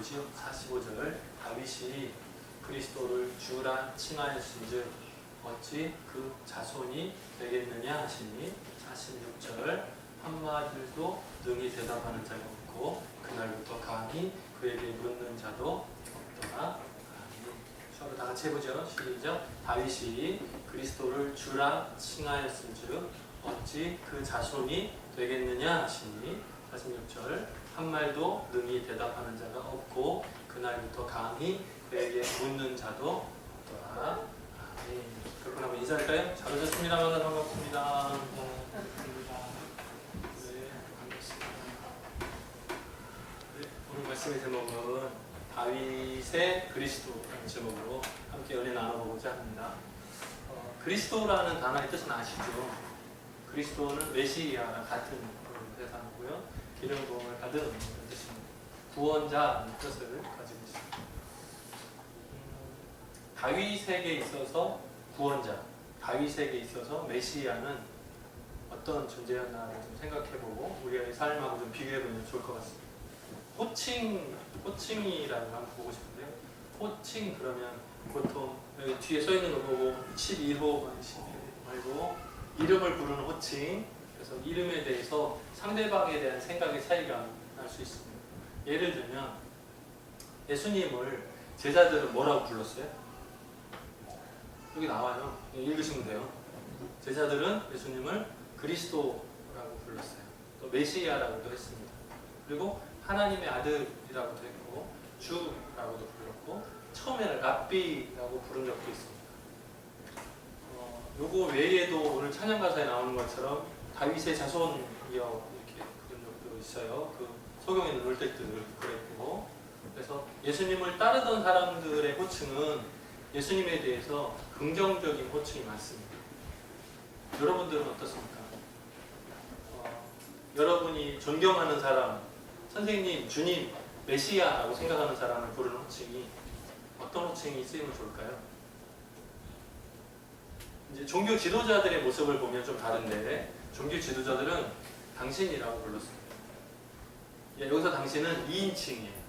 보지요. 45절 다윗이 그리스도를 주라 칭하였은즉 어찌 그 자손이 되겠느냐 하시니 46절 한마디도 능히 대답하는 자가 없고 그날부터 감히 그에게 묻는 자도 없더라. 서로 다 같이 해보죠. 시작. 다윗이 그리스도를 주라 칭하였은즉 어찌 그 자손이 되겠느냐 하시니 46절 한 말도 능히 대답하는 자가 없고 그날부터 감히 그에게 묻는 자도 없더라. 그렇구나. 한번 인사할까요? 잘 오셨습니다. 만나서 반갑습니다. 반갑습니다. 네, 반갑습니다. 네, 오늘 말씀의 제목은 다윗의 그리스도라는 제목으로 함께 은혜 나눠보고자 합니다. 그리스도라는 단어의 뜻은 아시죠? 그리스도는 메시아랑 같은 대상이고요. 기름 부음을 받은 뜻입니다. 구원자라는 뜻을 가지고 있습니다. 다윗에게 있어서 구원자, 다윗에게 있어서 메시아는 어떤 존재였나를 좀 생각해보고 우리의 삶하고 좀 비교해보면 좋을 것 같습니다. 호칭이라고 한번 보고 싶은데요. 호칭 그러면 보통 여기 뒤에 써 있는 거 보고 12호 말고 이름을 부르는 호칭. 그래서 이름에 대해서 상대방에 대한 생각의 차이가 날 수 있습니다. 예를 들면 예수님을 제자들은 뭐라고 불렀어요? 여기 나와요. 읽으시면 돼요. 제자들은 예수님을 그리스도라고 불렀어요. 또 메시아라고도 했습니다. 그리고 하나님의 아들이라고도 했고 주라고도 불렀고 처음에는 랍비라고 부른 적도 있습니다. 요거 외에도 오늘 찬양가사에 나오는 것처럼 다윗의 자손이여 이렇게 그런 적도 있어요. 그 소경에 넣을 때도 그랬고 그래서 예수님을 따르던 사람들의 호칭은 예수님에 대해서 긍정적인 호칭이 많습니다. 여러분들은 어떻습니까? 여러분이 존경하는 사람, 선생님, 주님, 메시아라고 생각하는 사람을 부르는 호칭이 어떤 호칭이 쓰이면 좋을까요? 이제 종교 지도자들의 모습을 보면 좀 다른데 종교 지도자들은 당신이라고 불렀습니다. 여기서 당신은 2인칭이에요.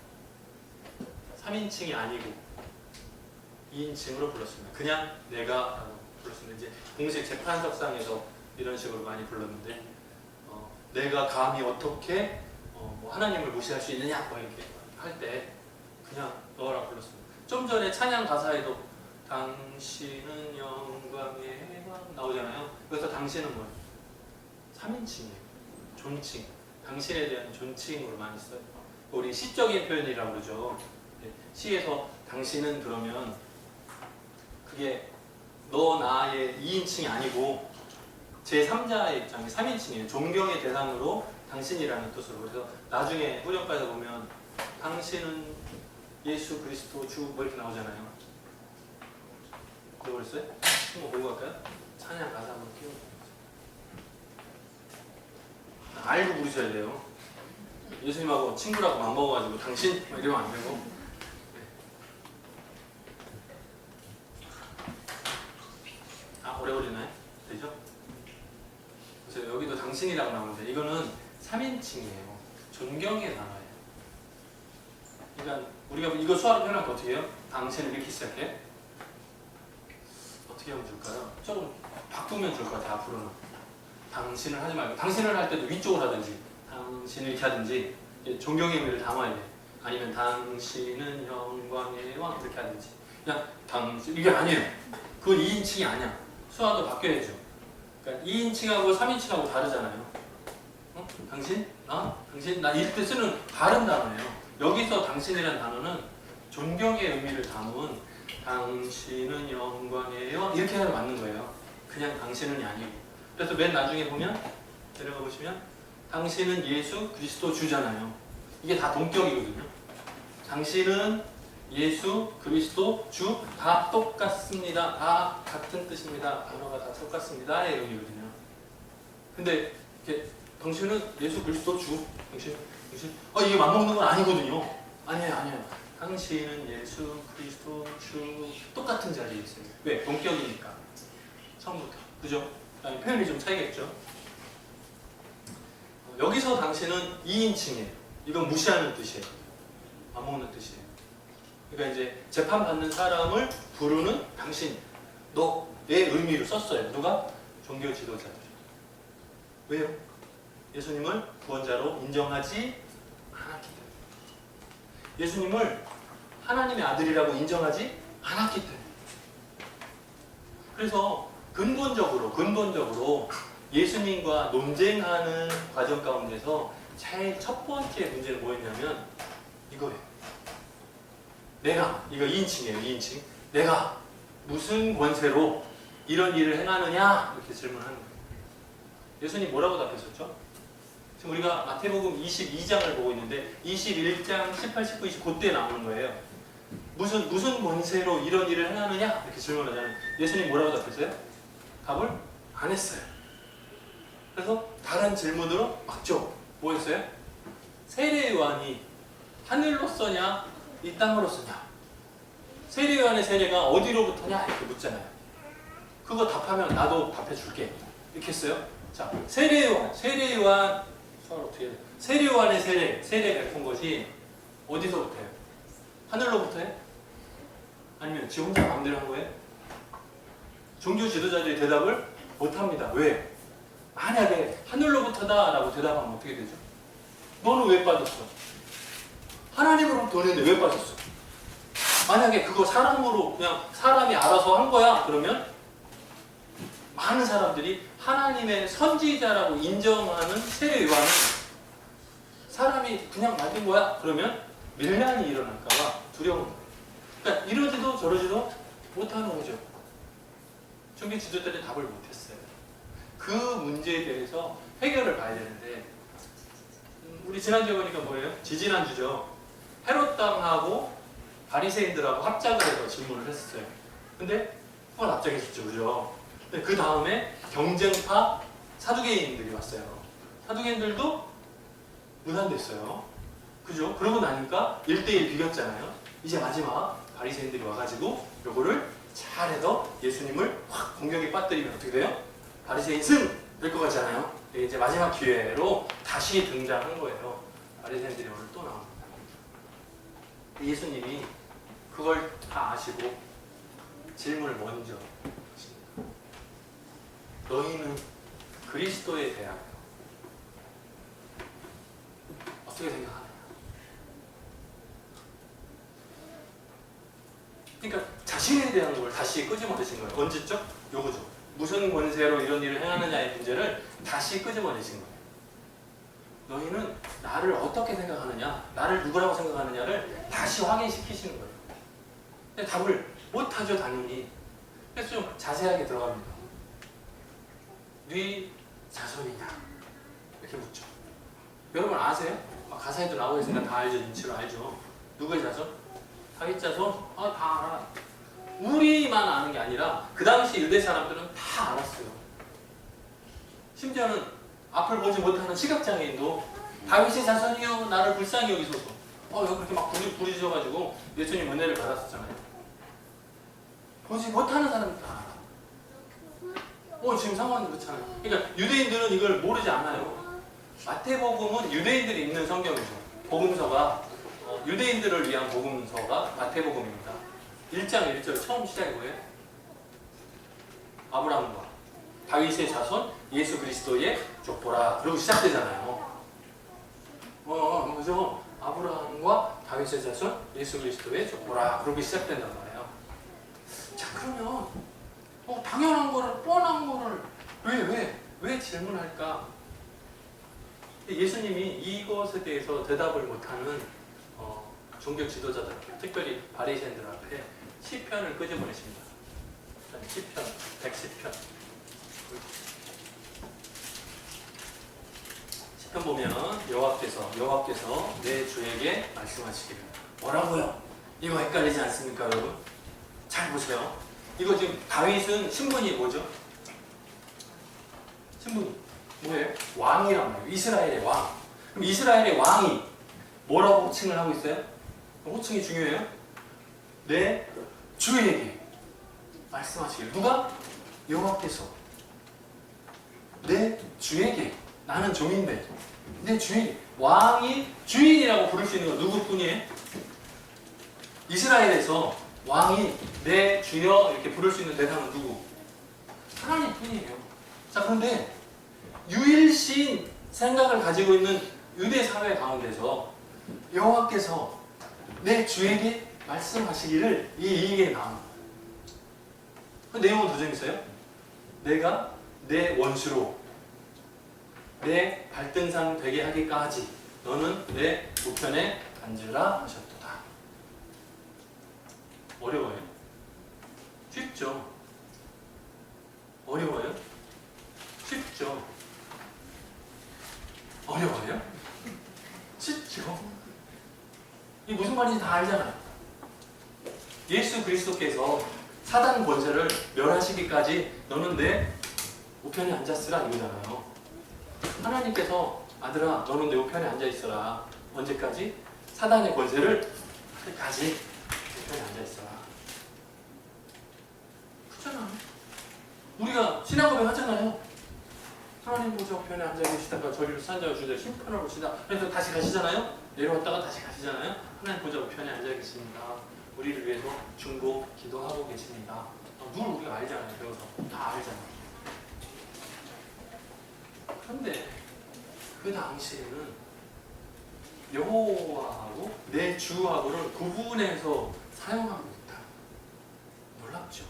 3인칭이 아니고 2인칭으로 불렀습니다. 그냥 내가라고 불렀습니다. 이제 공식 재판석상에서 이런 식으로 많이 불렀는데 내가 감히 어떻게 뭐 하나님을 무시할 수 있느냐 뭐 이렇게 할 때 그냥 너라고 불렀습니다. 좀 전에 찬양 가사에도 당신은 영광의 왕 나오잖아요. 그래서 당신은 뭐예요? 3인칭이에요. 존칭. 당신에 대한 존칭으로 많이 써요. 우리 시적인 표현이라고 그러죠. 시에서 당신은 그러면 그게 너 나의 2인칭이 아니고 제3자의 입장이 3인칭이에요. 존경의 대상으로 당신이라는 뜻으로. 그래서 나중에 후렴가에 보면 당신은 예수 그리스도 주 뭐 이렇게 나오잖아요. 들어보셨어요? 한번 보고 갈까요? 찬양 가사 한번 띄워. 알고 부르셔야 돼요. 예수님하고 친구라고 맘먹어가지고 당신 뭐 이러면 안 되고. 오래 걸리나요? 되죠? 그래서 여기도 당신이라고 나오는데 이거는 3인칭이에요. 존경의 단어예요. 그러니까 우리가 이거 수화로 표현하면 어떻게 해요? 당신을 이렇게 시작해? 어떻게 하면 좋을까요? 조금 바꾸면 좋을 것 같아요. 앞으로는 당신을 하지 말고 당신을 할 때도 위쪽으로 하든지 당신을 이렇게 하든지 존경의 의미를 담아야 돼. 아니면 당신은 영광의 왕 이렇게 하든지 그냥 당신 이게 아니에요. 그건 2인칭이 아니야. 수화도 바뀌어야죠. 그러니까 2인칭하고 3인칭하고 다르잖아요. 당신? 나? 당신? 나 이럴 때 쓰는 다른 단어예요. 여기서 당신이라는 단어는 존경의 의미를 담은 당신은 영광의 왕 이렇게 하면 맞는 거예요. 그냥 당신은이 아니고. 그래서 맨 나중에 보면 내려가 보시면 당신은 예수 그리스도 주잖아요. 이게 다 동격이거든요. 당신은 예수 그리스도 주 다 똑같습니다. 다 같은 뜻입니다. 단어가 다 똑같습니다. 이런 의미거든요. 근데 이렇게 당신은 예수 그리스도 주 당신 이게 맞먹는 건 아니거든요. 아니에요. 당신은 예수 그리스도 주 똑같은 자리에 있어요. 왜? 동격이니까. 처음부터. 그죠? 표현이 좀 차이가 있죠. 여기서 당신은 2인칭이에요. 이건 무시하는 뜻이에요. 안 먹는 뜻이에요. 그러니까 이제 재판받는 사람을 부르는 당신, 너의 의미로 썼어요. 누가? 종교 지도자들. 왜요? 예수님을 구원자로 인정하지 않았기 때문에. 예수님을 하나님의 아들이라고 인정하지 않았기 때문에. 그래서 근본적으로 예수님과 논쟁하는 과정 가운데서 제일 첫 번째 문제는 뭐였냐면 이거예요. 이거 2인칭이에요. 2인칭. 내가 무슨 권세로 이런 일을 행하느냐? 이렇게 질문하는 거예요. 예수님 뭐라고 답했었죠? 지금 우리가 마태복음 22장을 보고 있는데 21장 18, 19, 20 그때 나오는 거예요. 무슨 권세로 이런 일을 행하느냐? 이렇게 질문하잖아요. 예수님 뭐라고 답했어요? 답을 안 했어요. 그래서 다른 질문으로 막죠. 뭐였어요? 세례 요한이 하늘로서냐 이 땅으로서냐? 세례 요한의 세례가 어디로부터냐? 이렇게 묻잖아요. 그거 답하면 나도 답해 줄게. 이렇게 했어요. 자, 세례 요한의 세례 베푼 것이 어디서부터예요? 하늘로부터예요? 아니면 지 혼자 마음대로 한 거예요? 종교 지도자들이 대답을 못합니다. 왜? 만약에 하늘로부터다 라고 대답하면 어떻게 되죠? 너는 왜 빠졌어? 하나님으로부터 오는데 왜 빠졌어? 만약에 그거 사람으로 그냥 사람이 알아서 한 거야 그러면 많은 사람들이 하나님의 선지자라고 인정하는 세례 요한은 사람이 그냥 만든 거야 그러면 밀란이 일어날까봐 두려운 거예요. 그러니까 이러지도 저러지도 못하는 거죠. 종교 지도자들이 답을 못했어요. 그 문제에 대해서 해결을 봐야 되는데 우리 지난주에 보니까 뭐예요? 지지난주죠. 헤롯 당하고 바리새인들하고 합작을 해서 질문을 했었어요. 근데 그건 합작했었죠. 그죠? 근데 그 다음에 경쟁파 사두개인들이 왔어요. 사두개인들도 무산됐어요. 그죠? 그러고 나니까 1대1 비겼잖아요. 이제 마지막 바리새인들이 와가지고 요거를 잘해서 예수님을 확 공격에 빠뜨리면 어떻게 돼요? 바리새인 승! 될 것 같잖아요. 이제 마지막 기회로 다시 등장한 거예요. 바리새인들이 오늘 또 나옵니다. 예수님이 그걸 다 아시고 질문을 먼저 하십니다. 너희는 그리스도에 대하여 어떻게 생각하느냐? 그러니까 자신에 대한 걸 다시 끄집어내신 거예요. 언제적? 요거죠. 무슨 권세로 이런 일을 행하느냐의 문제를 다시 끄집어내신 거예요. 너희는 나를 어떻게 생각하느냐, 나를 누구라고 생각하느냐를 다시 확인시키시는 거예요. 근데 답을 못하죠, 당연히. 그래서 좀 자세하게 들어갑니다. 네 자손이냐? 이렇게 묻죠. 여러분 아세요? 가사에도 나오고 있으니까 다 알죠, 눈치로 알죠. 누구의 자손? 다윗 자손? 다 알아. 우리만 아는 게 아니라 그 당시 유대 사람들은 다 알았어요. 심지어는 앞을 보지 못하는 시각장애인도 다윗의 자손이여 나를 불쌍히 여기소서. 여기 그렇게 막 부르짖어가지고 예수님 은혜를 받았었잖아요. 보지 못하는 사람은 다 알아. 지금 상황은 그렇잖아요. 그러니까 유대인들은 이걸 모르지 않아요. 마태복음은 유대인들이 읽는 성경이죠. 복음서가 유대인들을 위한 복음서가 마태복음입니다. 1장 1절 처음 시작이 뭐예요? 아브라함과 다윗의 자손 예수 그리스도의 족보라. 그러고 시작되잖아요. 그죠? 아브라함과 다윗의 자손 예수 그리스도의 족보라. 그러고 시작된단 말이에요. 자, 그러면 당연한 거를, 뻔한 거를 왜 질문할까? 예수님이 이것에 대해서 대답을 못하는 종교 지도자들, 특별히 바리새인들 앞에 시편을 끄집어내십니다. 시편, 110편. 시편 보면 여호와께서 내 주에게 말씀하시기를. 뭐라고요? 이거 헷갈리지 않습니까, 여러분? 잘 보세요. 이거 지금 다윗은 신분이 뭐죠? 신분이 뭐예요? 왕이란 말이에요. 이스라엘의 왕. 그럼 이스라엘의 왕이 뭐라고 호칭을 하고 있어요? 호칭이 중요해요. 내 주에게 말씀하시기를. 누가? 여호와께서 내 주에게 나는 종인데 내 주인, 왕이 주인이라고 부를 수 있는 건 누구뿐이에요? 이스라엘에서 왕이 내 주여 이렇게 부를 수 있는 대상은 누구? 하나님뿐이에요. 자, 그런데 유일신 생각을 가지고 있는 유대 사회 가운데서 여호와께서 내 주에게 말씀하시기를 이 얘기에 나옵니다. 그 내용은 더 재밌어요. 내가 내 원수로 내 발등상 되게 하기까지 너는 내 우편에 앉으라 하셨도다. 어려워요? 쉽죠? 어려워요? 쉽죠? 어려워요? 쉽죠? 이게 무슨 말인지 다 알잖아요. 예수 그리스도께서 사단 권세를 멸하시기까지 너는 내 우편에 앉았으라 이거잖아요. 하나님께서 아들아 너는 내 우편에 앉아있어라. 언제까지? 사단의 권세를 끝까지 우편에 앉아있어라. 그렇잖아. 우리가 신앙 고백 하잖아요. 하나님 보좌 우편에 앉아 계시다가 저리로 산자와 주자 심판을 보시다. 그래서 다시 가시잖아요. 내려왔다가 다시 가시잖아요. 하나님 보좌 우편에 앉아 계십니다. 우리를 위해서 중보 기도하고 계십니다. 늘 우리가 알잖아요. 배워서 다 알잖아요. 그런데 그 당시에는 여호와하고 내 주하고를 구분해서 사용하고 있다. 놀랍죠?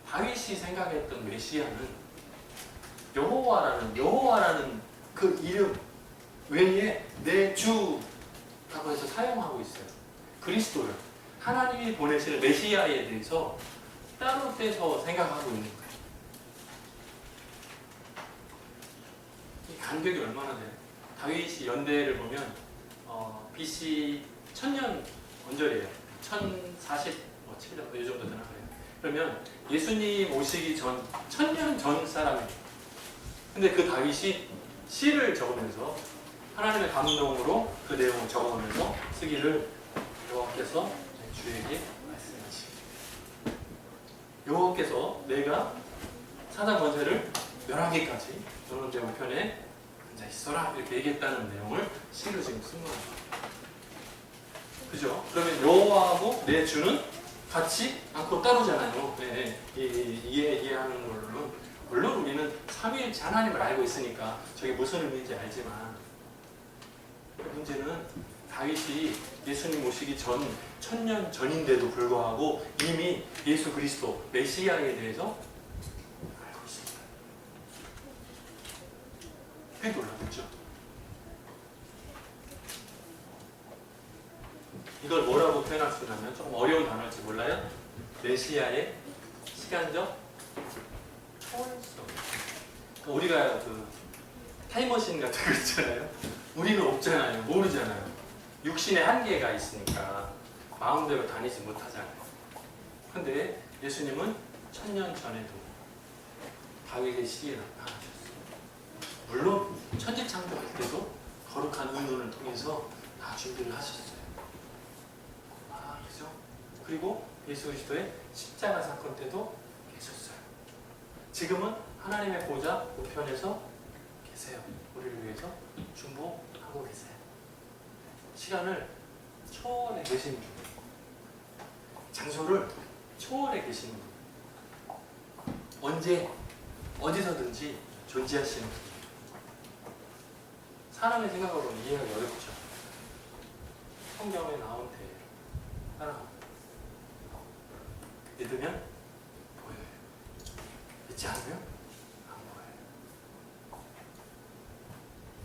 다윗이 생각했던 메시아는 여호와라는 그 이름 외에 내 주라고 해서 사용하고 있어요. 그리스도를 하나님이 보내실 메시아에 대해서 따로 떼서 생각하고 있는 거예요. 이 간격이 얼마나 돼요? 다윗이 연대를 보면 BC 1000년 언저리예요. 1040, 7년 이 정도 되나 그래요. 그러면 예수님 오시기 전 1000년 전 사람이에요. 근데 그 다윗이 시를 적으면서 하나님의 감동으로 그 내용을 적어오면서 쓰기를 여호와께서 주에게 말씀하시고 여호와께서 내가 사단 권세를 멸하기까지 너는 내 우편에 앉아 있어라 이렇게 얘기했다는 내용을 시로 지금 쓴 거예요. 그죠? 그러면 여호와하고 내 주는 같이 않고 따로잖아요. 네, 이해하는 걸로는 물론 우리는 삼위일체 하나님을 알고 있으니까 저게 무슨 의미인지 알지만 문제는 다윗이 예수님 오시기 전 1000년 전인데도 불구하고 이미 예수 그리스도 메시아에 대해서 알고 있습니다. 그게 놀랍죠. 이걸 뭐라고 표현할 수 있냐면 조금 어려운 단어일지 몰라요. 메시아의 시간적 초월성. 우리가 그 타임머신 같은 거 있잖아요. 우리는 없잖아요. 모르잖아요. 육신의 한계가 있으니까 마음대로 다니지 못하잖아요. 근데 예수님은 1000년 전에도 다윗의 시기에 나타나셨어요. 물론 천지창조할 때도 거룩한 의논을 통해서 다 준비를 하셨어요. 그죠? 그리고 예수 그리스도의 십자가 사건 때도 계셨어요. 지금은 하나님의 보좌 우편에서 계세요. 우리를 위해서 중보하고 계세요. 시간을 초월해 계시는 분, 장소를 초월해 계시는 분, 언제 어디서든지 존재하시는 분. 사람의 생각으로는 이해하기 어렵죠. 성경에 나온 대 따라갑니다. 믿으면 보여요. 믿지 않으면 안 보여요.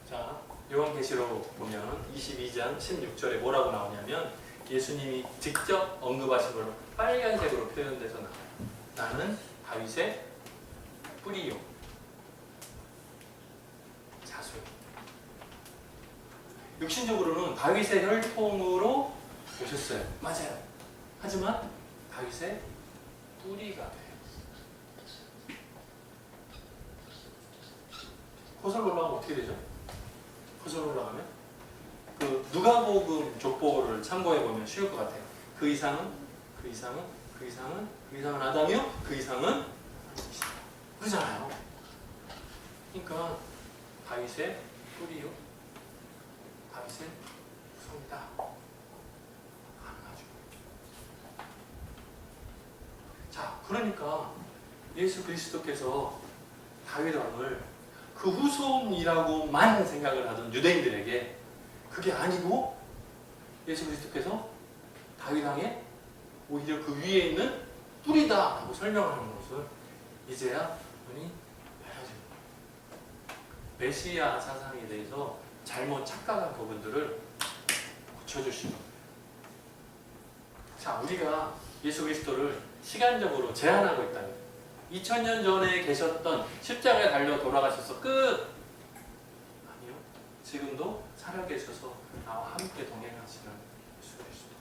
자, 요한계시록 보면 22장 16절에 뭐라고 나오냐면 예수님이 직접 언급하신 걸로 빨간색으로 표현돼서 나와요. 나는 다윗의 뿌리요 자손. 육신적으로는 다윗의 혈통으로 오셨어요. 맞아요. 하지만 다윗의 뿌리가 돼요. 거슬러 올라가면 어떻게 되죠? 거슬러 올라가면 그 누가복음 족보를 참고해 보면 쉬울 것 같아요. 그 이상은 아담이요. 그 이상은 그러잖아요. 그러니까 다윗의 뿌리요, 다윗의 후손이다. 가능하죠. 자, 그러니까 예수 그리스도께서 다윗 왕을 그 후손이라고만 생각을 하던 유대인들에게 그게 아니고 예수 그리스도께서 다윗 왕의 오히려 그 위에 있는 뿌리다라고 설명하는 것을 이제야 눈이 열려집니다. 메시아 사상에 대해서 잘못 착각한 부분들을 고쳐주시고, 자, 우리가 예수 그리스도를 시간적으로 제한하고 있다면 2000년 전에 계셨던 십자가에 달려 돌아가셔서 끝! 아니요. 지금도 살아계셔서 나와 함께 동행하시는 예수 그리스도.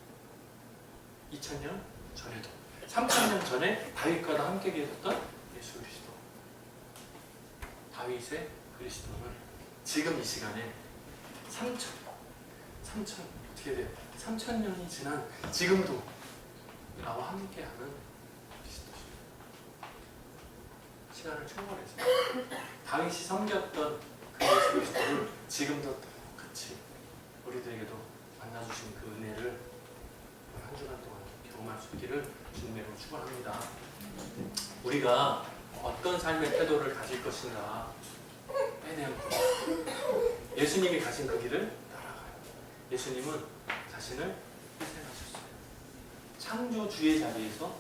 2000년 전에도 3000년 전에 다윗과도 함께 계셨던 예수 그리스도. 다윗의 그리스도는 지금 이 시간에 3000 어떻게 돼요? 3000년이 지난 지금도 나와 함께하는 그리스도십니다. 시간을 초월해서 다윗이 섬겼던 그 예수 그리스도를 지금도 똑같이 우리들에게도 만나주신 그 은혜를 한 주간 동안 경험할 수 있기를 주님으로 축원합니다. 우리가 어떤 삶의 태도를 가질 것인가 빼내면 예수님이 가신 그 길을 따라가요. 예수님은 자신을 희생하셨어요. 창조주의 자리에서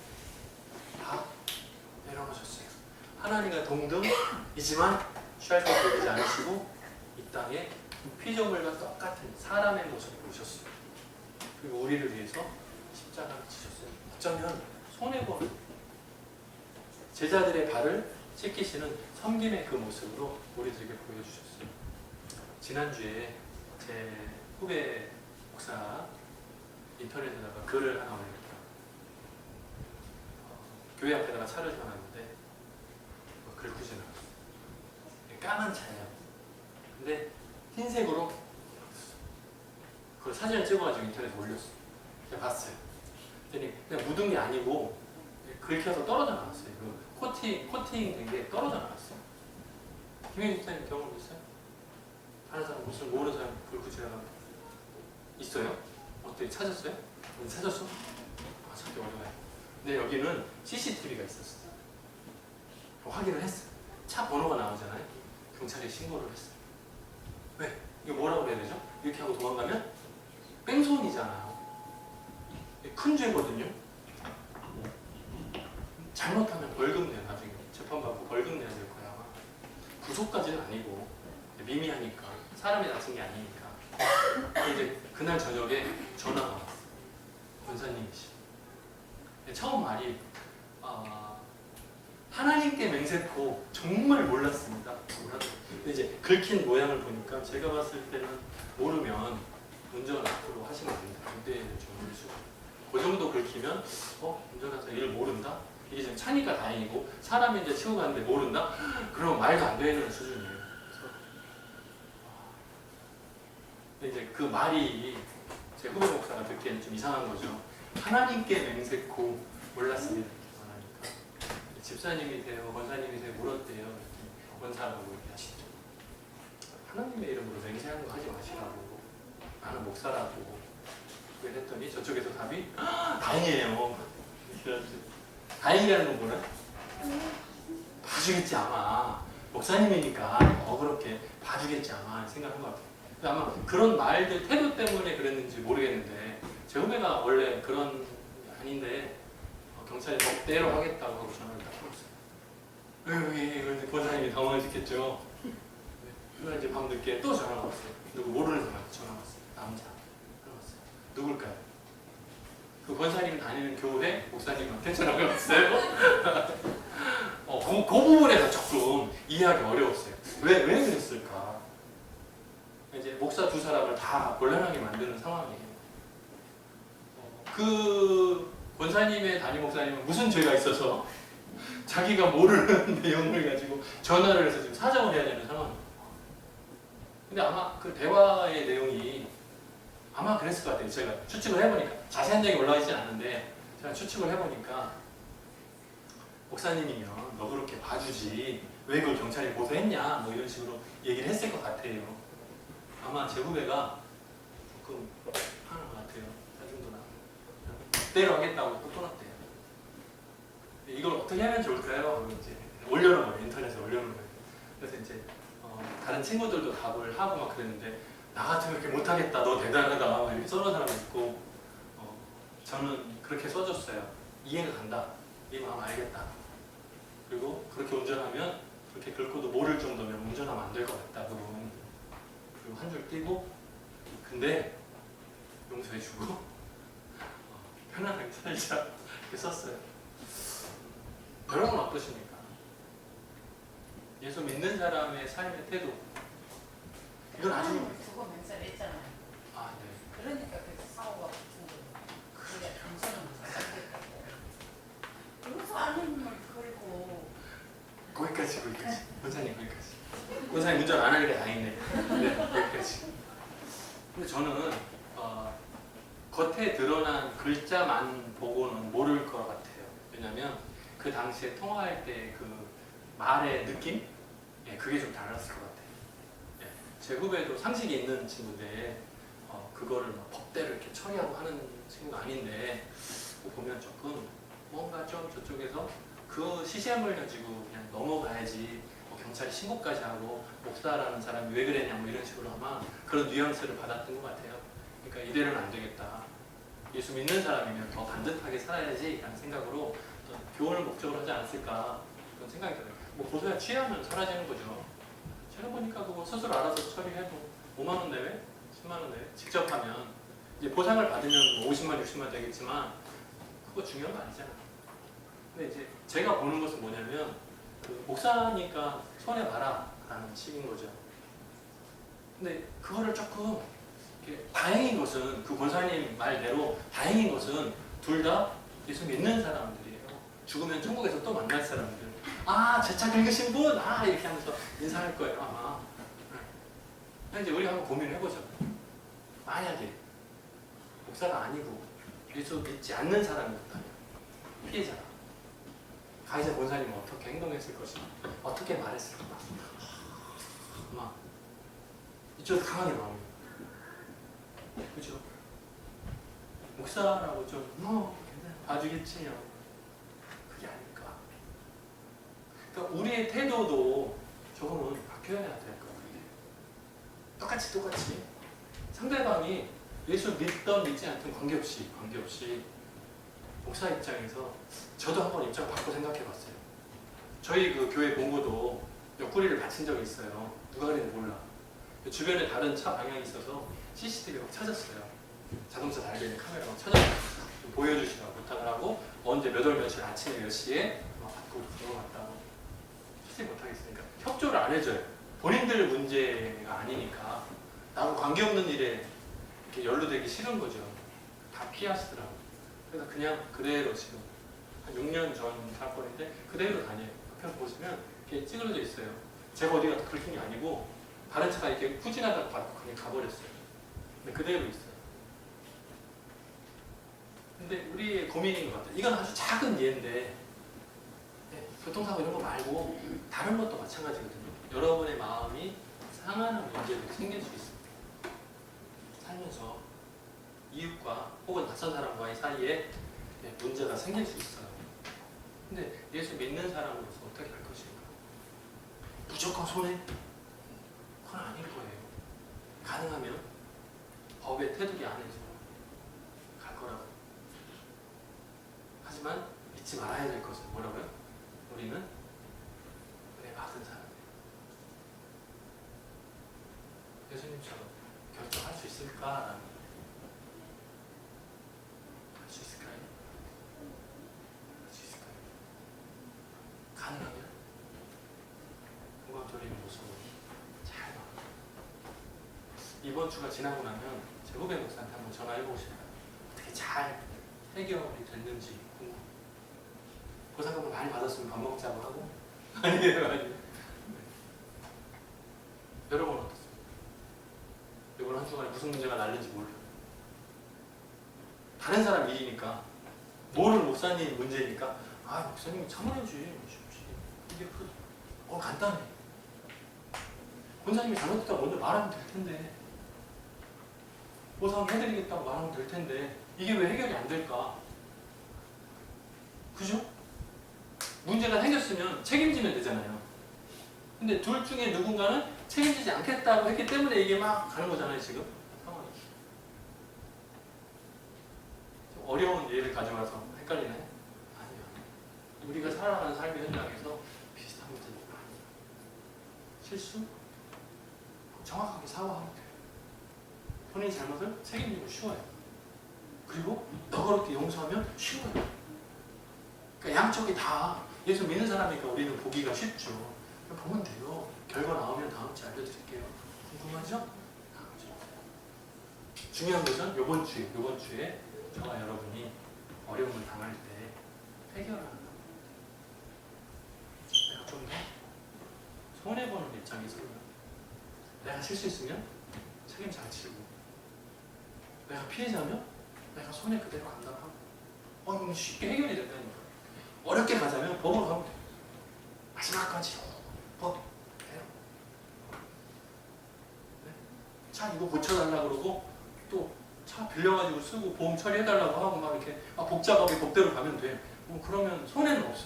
다 내려가셨어요. 하나님과 동등이지만 취할 것 보이지 않으시고 이 땅에 피조물과 똑같은 사람의 모습을 보셨어요. 그리고 우리를 위해서 십자가를 지셨어요. 어쩌면 손해보는 제자들의 발을 씻기시는 섬김의 그 모습으로 우리들에게 보여주셨어요. 지난주에 제 후배 목사 인터넷에다가 글을 하나 올렸더라고요. 교회 앞에다가 차를 세워놨는데 긁히지 않았어요. 까만 차예요. 근데 흰색으로 그걸 사진을 찍어가지고 인터넷에 올렸어요. 제가 봤어요. 그랬더니 그냥 묻은 게 아니고 긁혀서 떨어져 나왔어요. 그 코팅 된 게 떨어져 나왔어요. 김혜기 집사님 경험 있어요? 다른 사람 무슨 모르는 사람 긁고 지나가면 있어요? 어떻게 찾았어요? 찾았어? 아, 찾기 어려워요. 근데 여기는 CCTV가 있었어요. 확인을 했어요. 차 번호가 나오잖아요. 경찰에 신고를 했어요. 왜? 이거 뭐라고 해야 되죠? 이렇게 하고 도망가면 뺑소니잖아요. 큰 죄거든요. 잘못하면 벌금 내요. 나중에 재판받고 벌금 내야 될 거야. 아마. 구속까지는 아니고 미미하니까 사람이 다친 게 아니니까. 이제 그날 저녁에 전화가 왔어요. 권사님이시. 처음 말이 하나님께 맹세코 정말 몰랐습니다. 근데 이제 긁힌 모양을 보니까 제가 봤을 때는 모르면 운전 앞으로 하시면 안 된다. 그때는 좀 모를 수가. 그 정도 긁히면 운전해서 일 모른다? 이게 지금 차니까 다행이고 사람이 이제 치고 가는데 모른다? 그러면 말도 안 되는 수준이에요. 그래서 근데 이제 그 말이 제 후배 목사가 듣기에는 좀 이상한 거죠. 하나님께 맹세코 몰랐습니다. 말하니까 집사님이세요, 권사님이세요, 물었대요. 권사라고 얘기하시죠. 하나님의 이름으로 맹세하는 거 하지 마시라고. 나는 목사라고. 그랬더니 저쪽에서 답이 다행이에요. 다행이라는 건 뭐래? 봐주겠지 아마. 목사님이니까 그렇게 봐주겠지 아마 생각한 것 같아요. 아마 그런 말들 태도 때문에 그랬는지 모르겠는데 제 후배가 원래 그런 아닌데 경찰이 법대로 하겠다고 하고 전화를 딱 걸었어요. 권사님이 당황하셨겠죠. 그날 이제 밤늦게 또 전화가 왔어요. 누구 모르는 사람 전화가 왔어요. 남자 전화가 왔어요. 누굴까요? 그 권사님 다니는 교회 목사님한테 전화가 왔어요. 그 부분에서 조금 이해하기 어려웠어요. 왜 그랬을까? 이제 목사 두 사람을 다 곤란하게 만드는 상황이에요. 그 권사님의 담임 목사님은 무슨 죄가 있어서 자기가 모르는 내용을 가지고 전화를 해서 지금 사정을 해야 되는 상황이에요. 근데 아마 그 대화의 내용이 아마 그랬을 것 같아요. 제가 추측을 해보니까 자세한 내용이 올라와 있진 않는데 제가 추측을 해보니까 목사님이면 너 그렇게 봐주지 왜 그걸 경찰이 고소했냐 뭐 이런 식으로 얘기를 했을 것 같아요. 아마 제 후배가 조금 하는 것 같아요. 사중도나 그대로 하겠다고 또 떠났대요. 이걸 어떻게 하면 좋을까요? 이제 올려놓은 거예요. 인터넷에 올려놓은 거예요. 그래서 이제 다른 친구들도 답을 하고 막 그랬는데 나 같으면 그렇게 못하겠다. 너 대단하다. 막 이렇게 써놓은 사람이 있고 저는 그렇게 써줬어요. 이해가 간다. 네 마음 알겠다. 그리고 그렇게 운전하면 그렇게 긁고도 모를 정도면 운전하면 안 될 것 같다. 그리고 한 줄 띄고 근데 용서해주고 편안하게 살자 이렇게 썼어요. 여러분 어떠십니까? 예수 믿는 사람의 삶의 태도 이건 아주 두고 맹세했잖아요. 아 네. 그러니까 그 사고가 붙은 거예요. 그게 당선은 못살겠다고. 그래서 아님을 걸고 거기까지. 권사님 거기까지. 권사님 운전 안 하니까 다행이네. 네, 거기까지. 근데 저는 겉에 드러난 글자만 보고는 모를 것 같아요. 왜냐면 그 당시에 통화할 때 그 말의 느낌? 예, 그게 좀 달랐을 것 같아요. 예, 제 후배도 상식이 있는 친구인데 그거를 막 법대로 이렇게 처리하고 하는 친구가 아닌데 보면 조금 뭔가 좀 저쪽에서 그 시샘을 가지고 그냥 넘어가야지 경찰이 신고까지 하고 목사라는 사람이 왜 그랬냐 뭐 이런 식으로 아마 그런 뉘앙스를 받았던 것 같아요. 그러니까 이대로는 안 되겠다. 예수 믿는 사람이면 더 반듯하게 살아야지 라는 생각으로 교훈을 목적으로 하지 않았을까 그런 생각이 들어요. 뭐 고소야 취하면 사라지는 거죠. 제가 보니까 그거 스스로 알아서 처리해도 5만 원 내외? 10만 원 내외? 직접 하면 이제 보상을 받으면 뭐 50만, 60만 되겠지만 그거 중요한 거 아니잖아. 근데 이제 제가 보는 것은 뭐냐면 그 목사니까 손해봐라 라는 식인 거죠. 근데 그거를 조금 다행인 것은 그 권사님 말대로 다행인 것은 둘 다 예수 믿는 사람들이에요. 죽으면 천국에서 또 만날 사람들. 아, 제 차 긁으신 분? 아, 이렇게 하면서 인사할 거예요 아마. 이제 우리 한번 고민해보죠. 만약에 목사가 아니고 예수 믿지 않는 사람이었다면 피해자가 가해자 권사님은 어떻게 행동했을 것인가? 어떻게 말했을까? 아마 이쪽도 강하게 나옵니다. 그죠? 목사라고 좀 봐주겠지요. 그게 아닐까. 그러니까 우리의 태도도 조금은 바뀌어야 될 거예요. 똑같이 상대방이 예수 믿던 믿지 않던 관계없이 목사 입장에서 저도 한번 입장 바꿔 생각해봤어요. 저희 그 교회 본고도 옆구리를 받친 적이 있어요. 누가 그랬는지 몰라. 주변에 다른 차 방향이 있어서 CCTV 막 찾았어요. 자동차 달려 있는 카메라 막 찾아서 보여주시라고 부탁을 하고 언제 몇 월 며칠 아침에 몇 시에 받고 들어갔다고 실제 못하겠으니까 협조를 안 해줘요. 본인들 문제가 아니니까 나하고 관계없는 일에 이렇게 연루되기 싫은 거죠. 다 피하시더라고요. 그래서 그냥 그대로 지금 한 6년 전 사건인데 그대로 다녀요. 옆에서 보시면 이렇게 찌그러져 있어요. 제가 어디 가서 긁힌 게 아니고 다른 차가 이렇게 후진하다가 받고 그냥 가버렸어요. 근데 그대로 있어요. 근데 우리의 고민인 것 같아요. 이건 아주 작은 예인데 교통사고 이런 거 말고 다른 것도 마찬가지거든요. 여러분의 마음이 상하는 문제들이 생길 수 있습니다. 살면서 이웃과 혹은 낯선 사람과의 사이에 문제가 생길 수 있어요. 근데 예수 믿는 사람으로서 어떻게 할 것인가? 무조건 손해? 그건 아닐 거예요. 가능하면 법의 테두리 안에서 갈 거라고. 하지만 잊지 말아야 될 것은 뭐라고요? 우리는 은혜 받은 사람이에요. 예수님처럼 결정할 수 있을까라는 할 수 있을까요? 할 수 있을까요? 가능하면 영광 돌리는 모습으로 잘 봐. 이번 주가 지나고 나면 제 후배 목사한테 한번 전화해보고 싶어요. 어떻게 잘 해결이 됐는지 궁금. 보상금을 많이 받았으면 밥 먹자고 하고 아니에요. 여러분 어떠세요? 이번 한 주간에 무슨 문제가 날는지 몰라요. 다른 사람 일이니까 모르는 목사님 문제니까 목사님이 참아야지 쉽지. 이게 간단해. 권사님이 잘못했다고 먼저 말하면 될 텐데, 보상 해드리겠다고 말하면 될 텐데, 이게 왜 해결이 안 될까? 그죠? 문제가 생겼으면 책임지면 되잖아요. 근데 둘 중에 누군가는 책임지지 않겠다고 했기 때문에 이게 막 가는 거잖아요, 지금. 상황이. 좀 어려운 예를 가져와서 헷갈리나요? 아니요. 우리가 살아가는 삶의 현장에서 비슷한 문제가 많이. 실수? 정확하게 사과하면 돼요. 본인의 잘못을 책임지고 쉬워요. 그리고 너그럽게 용서하면 쉬워요. 그러니까 양쪽이 다 예수 믿는 사람이니까 우리는 보기가 쉽죠. 보면 돼요. 결과 나오면 다음 주에 알려드릴게요. 궁금하죠? 다음 주. 중요한 것은 이번 주에 저와 여러분이 어려움을 당할 때 해결하는 거. 내가 좀 더 손해보는 입장에서 내가 실수했으면 책임 잘 지고, 내가 피해자면 내가 손해 그대로 감당하고. 이건 쉽게 해결이 된다니까. 어렵게 가자면 법으로 가면 돼. 마지막까지 법대로. 네? 차 이거 고쳐달라고 그러고 또 차 빌려가지고 쓰고 보험 처리해달라고 하고 막 이렇게 복잡하게 법대로 가면 돼. 그러면 손해는 없어.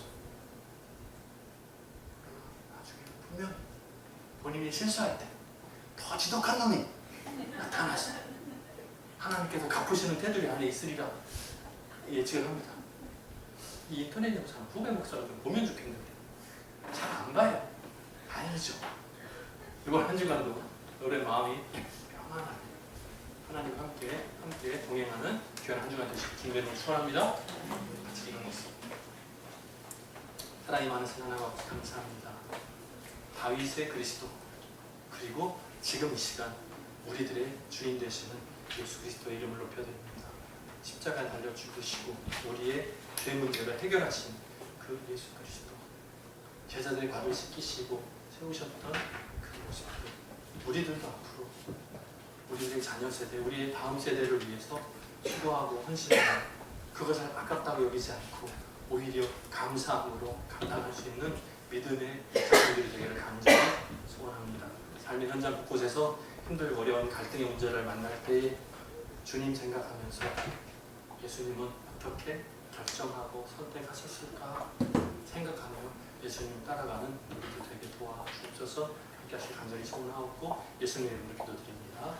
나중에 분명히 본인이 실수할 때 더 지독한 놈이 나타나서 하나님께서 갚으시는 테두리 안에 있으리라 예측을 합니다. 이 인터넷 영상 후배 목사를 좀 보면 좋겠는데 잘 안 봐요. 알죠. 이번 한 주간도 여러분의 마음이 평안하게 하나님과 함께 동행하는 귀한 한 주간 되시길 주님의 축원합니다. 같이 일어났습니다. 하나님 하나님 하나님 감사합니다. 다윗의 그리스도 그리고 지금 이 시간 우리들의 주인 되시는 예수 그리스도의 이름을 높여드립니다. 십자가에 달려 죽으시고 우리의 죄 문제를 해결하신 그 예수 그리스도, 제자들의 발을 씻기시고 세우셨던 그 모습들, 우리들도 앞으로 우리들의 자녀 세대, 우리의 다음 세대를 위해서 수고하고 헌신하고 그것을 아깝다고 여기지 않고 오히려 감사함으로 감당할 수 있는 믿음의 자녀들이 되기를 간절히 소원합니다. 삶의 현장 곳곳에서 힘들고 어려운 갈등의 문제를 만날 때에 주님 생각하면서 예수님은 어떻게 결정하고 선택하셨을까 생각하며 예수님 따라가는 우리들 되게 도와주셔서 함께 하실 간절히 소원하고 예수님의 이름으로 기도드립니다.